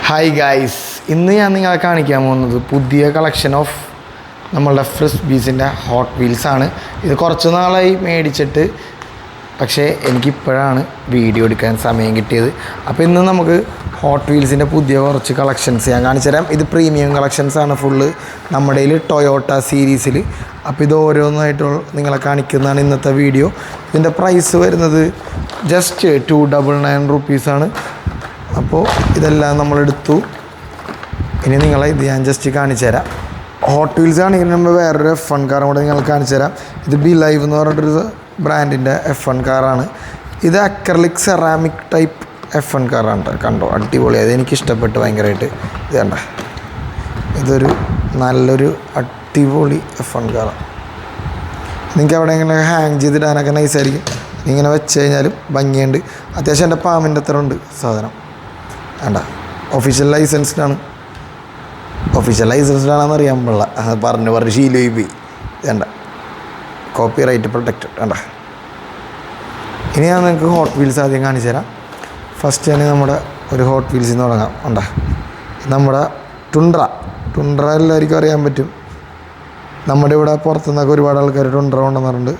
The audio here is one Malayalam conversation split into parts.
ഹായ് ഗായ്സ്, ഇന്ന് ഞാൻ നിങ്ങളെ കാണിക്കാൻ പോകുന്നത് പുതിയ കളക്ഷൻ ഓഫ് നമ്മളുടെ ഫ്രിസ്ബീസിൻ്റെ ഹോട്ട് വീൽസാണ്. ഇത് കുറച്ച് നാളായി മേടിച്ചിട്ട്, പക്ഷേ എനിക്കിപ്പോഴാണ് വീഡിയോ എടുക്കാൻ സമയം കിട്ടിയത്. അപ്പോൾ ഇന്ന് നമുക്ക് ഹോട്ട് വീൽസിൻ്റെ പുതിയ കുറച്ച് കളക്ഷൻസ് ഞാൻ കാണിച്ചു തരാം. ഇത് പ്രീമിയം കളക്ഷൻസാണ് ഫുള്ള് നമ്മുടെ കയ്യിൽ ടൊയോട്ട സീരീസിൽ. അപ്പോൾ ഇത് ഓരോന്നായിട്ട് നിങ്ങളെ കാണിക്കുന്നതാണ് ഇന്നത്തെ വീഡിയോ. ഇതിൻ്റെ പ്രൈസ് വരുന്നത് ജസ്റ്റ് 299 റുപ്പീസാണ്. അപ്പോൾ ഇതെല്ലാം നമ്മളെടുത്തു. ഇനി നിങ്ങളെ ഇത് ഞാൻ ജസ്റ്റ് കാണിച്ചു തരാം. ഹോട്ട് വീൽസ് ആണെങ്കിൽ നമ്മൾ വേറൊരു F1 കാറും കൂടെ നിങ്ങൾക്ക് കാണിച്ചു തരാം. ഇത് ബി ലൈവ് എന്ന് പറഞ്ഞിട്ടൊരു ബ്രാൻഡിൻ്റെ F1 കാറാണ്. ഇത് അക്രലിക് സെറാമിക് ടൈപ്പ് F1 കാറാണ്. കണ്ടോ, അടിപൊളിയായത്, എനിക്കിഷ്ടപ്പെട്ടു ഭയങ്കരമായിട്ട്. ഇത് കണ്ട, ഇതൊരു നല്ലൊരു അടിപൊളി F1 കാറാണ്. നിങ്ങൾക്ക് അവിടെ ഇങ്ങനെ ഹാങ് ചെയ്തിടാനൊക്കെ നൈസായിരിക്കും. ഇങ്ങനെ വെച്ച് കഴിഞ്ഞാലും ഭംഗിയുണ്ട്. അത്യാവശ്യം എൻ്റെ പാമ്പിൻ്റെ അത്ര ഉണ്ട് സാധനം. വേണ്ട, ഒഫീഷ്യൽ ലൈസൻസ്ഡാണ്. ഒഫീഷ്യൽ ലൈസൻസ്ഡാണെന്ന് അറിയാൻ പാടില്ല, പറഞ്ഞ് ശീലമായി പോയി. വേണ്ട, കോപ്പി റൈറ്റ് പ്രൊട്ടക്റ്റഡ്. വേണ്ട, ഇനി ഞാൻ നിങ്ങൾക്ക് ഹോട്ട് വീൽസ് ആദ്യം കാണിച്ചു തരാം. ഫസ്റ്റ് തന്നെ നമ്മുടെ ഒരു ഹോട്ട് വീൽസിൽ നിന്ന് തുടങ്ങാം. വേണ്ട, നമ്മുടെ ടുണ്ട്ര എല്ലാവർക്കും അറിയാൻ പറ്റും. നമ്മുടെ ഇവിടെ പുറത്തുനിന്നൊക്കെ ഒരുപാട് ആൾക്കാർ ടുണ്ട്ര കൊണ്ടുവന്നിട്ടുണ്ട്.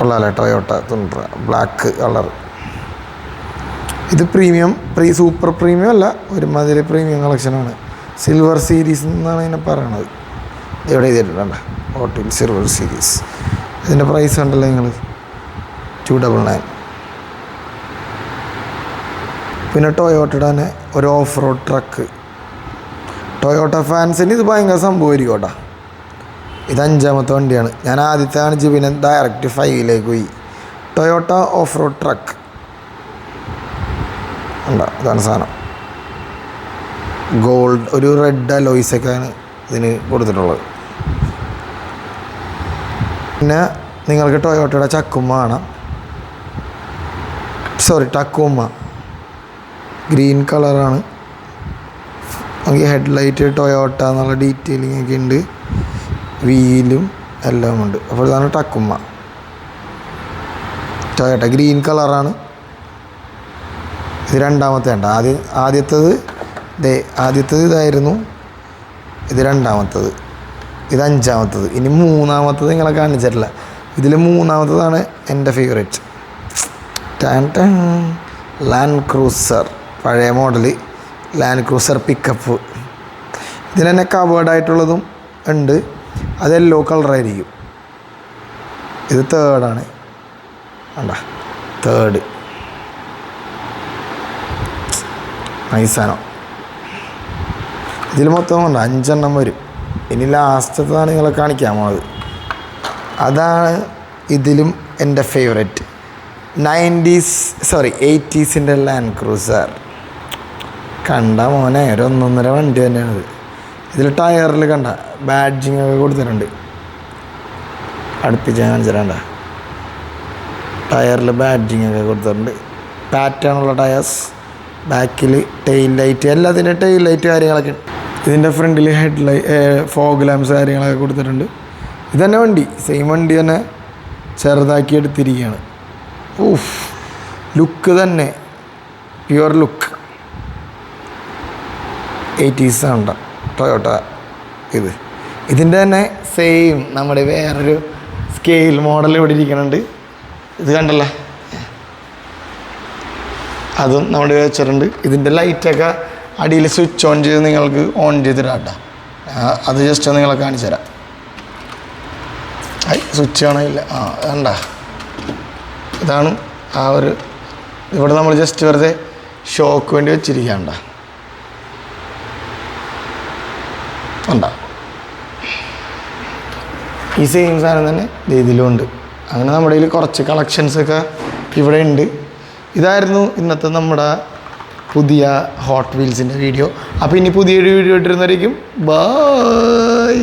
കൊള്ളാല്ലേ, ടൊയോട്ട ടുണ്ട്ര ബ്ലാക്ക് കളർ. ഇത് പ്രീമിയം സൂപ്പർ പ്രീമിയം അല്ല, ഒരുമാതിരി പ്രീമിയം കളക്ഷനാണ്. സിൽവർ സീരീസ് എന്നാണ് ഇതിനെ പറയണത്. എവിടെ ചെയ്തിട്ടുണ്ട് ഹോട്ട് വീൽ സിൽവർ സീരീസ്. ഇതിൻ്റെ പ്രൈസ് ഉണ്ടല്ലോ നിങ്ങൾ 299. പിന്നെ ടൊയോട്ടയുടെ തന്നെ ഒരു ഓഫ് റോഡ് ട്രക്ക്. ടൊയോട്ട ഫാൻസിന് ഇത് ഭയങ്കര സംഭവമായിരിക്കും കേട്ടോ. ഇത് 5ാമത്തെ വണ്ടിയാണ്. ഞാൻ ആദ്യത്തെ കാണിച്ച് പിന്നെ ഡയറക്റ്റ് 5ലേക്ക് പോയി. ടൊയോട്ട ഓഫ് റോഡ് ട്രക്ക് ഉണ്ടോ, ഇതാണ് സാധനം. ഗോൾഡ് ഒരു റെഡ് അലോയ്സൊക്കെയാണ് ഇതിന് കൊടുത്തിട്ടുള്ളത്. പിന്നെ നിങ്ങൾക്ക് ടൊയോട്ടയുടെ ടക്കുമ്മ ഗ്രീൻ കളറാണ്. നമുക്ക് ഹെഡ്ലൈറ്റ് ടൊയോട്ട എന്നുള്ള ഡീറ്റെയിലിംഗ് ഒക്കെ ഉണ്ട്. വീലും എല്ലാം ഉണ്ട്. അപ്പോൾ ഇതാണ് ടക്കുമ്മ ടൊയോട്ട ഗ്രീൻ കളറാണ്. ഇത് 2ാമത്തെ ഉണ്ട്. ആദ്യത്തേത് ഇതായിരുന്നു. ഇത് 2ാമത്തത്. ഇത് 5ാമത്തത്. ഇനി 3ാമത്തത് നിങ്ങളെ കാണിച്ചിട്ടില്ല. ഇതിൽ 3ാമത്തതാണ് എൻ്റെ ഫേവറേറ്റ്. ലാൻഡ് ക്രൂസർ, പഴയ മോഡല് ലാൻഡ് ക്രൂസർ പിക്കപ്പ്. ഇതിന് തന്നെ കവേർഡായിട്ടുള്ളതും ഉണ്ട്. അത് യെല്ലോ കളറായിരിക്കും. ഇത് 3ാണ്. വേണ്ട, 3 നൈസാനോ. ഇതിൽ മൊത്തം ഉണ്ട് 5 വരും. ഇനി ലാസ്റ്റത്താണ് നിങ്ങളെ കാണിക്കാൻ പോണത്. അതാണ് ഇതിലും എൻ്റെ ഫേവറേറ്റ് 80s ലാൻഡ് ക്രൂസർ. കണ്ട മോനെ, ഒരു 1.5 വണ്ടി തന്നെയാണിത്. ഇതിൽ ടയറിൽ കണ്ട ബാഡ്ജിങ് ഒക്കെ കൊടുത്തിട്ടുണ്ട്. അടുപ്പിച്ച് കാണിച്ചിട്ടുണ്ട്. ടയറിൽ ബാഡ്ജിങ് ഒക്കെ കൊടുത്തിട്ടുണ്ട്. പാറ്റേണുള്ള ടയേഴ്സ്. ബാക്കിൽ ടെയിൽ ലൈറ്റ്, എല്ലാത്തിൻ്റെ ടെയിൽ ലൈറ്റ് കാര്യങ്ങളൊക്കെ. ഇതിൻ്റെ ഫ്രണ്ടിൽ ഫോഗ് ലാംപ്സ് കാര്യങ്ങളൊക്കെ കൊടുത്തിട്ടുണ്ട്. ഇതന്നെ വണ്ടി, സെയിം വണ്ടി തന്നെ ചെറുതാക്കി എടുത്തിരിക്കുകയാണ്. ലുക്ക് തന്നെ പ്യുവർ ലുക്ക് 80s ആണ് ടൊയോട്ട. ഇതിൻ്റെ തന്നെ സെയിം നമ്മുടെ വേറൊരു സ്കെയിൽ മോഡൽ ഇവിടെ ഇരിക്കുന്നുണ്ട്. ഇത് കണ്ടല്ലോ, അതും നമ്മുടെ വെച്ചിട്ടുണ്ട്. ഇതിൻ്റെ ലൈറ്റൊക്കെ അടിയിൽ സ്വിച്ച് ഓൺ ചെയ്ത് നിങ്ങൾക്ക് ഓൺ ചെയ്തിടാട്ടോ. അത് ജസ്റ്റ് നിങ്ങളെ കാണിച്ചു തരാം. സ്വിച്ച് ആണില്ല. വേണ്ട, ഇതാണ് ആ ഒരു. ഇവിടെ നമ്മൾ ജസ്റ്റ് വെറുതെ ഷോക്ക് വേണ്ടി വെച്ചിരിക്കണ്ട. ഉണ്ടോ, ഈ സെയിം സാധനം തന്നെ ഇതിലുണ്ട്. അങ്ങനെ നമ്മുടെ കയ്യിൽ കുറച്ച് കളക്ഷൻസൊക്കെ ഇവിടെ ഉണ്ട്. ഇതായിരുന്നു ഇന്നത്തെ നമ്മുടെ പുതിയ ഹോട്ട് വീൽസിൻ്റെ വീഡിയോ. അപ്പോൾ ഇനി പുതിയൊരു വീഡിയോ ഇട്ടിരുന്നതായിരിക്കും. ബൈ.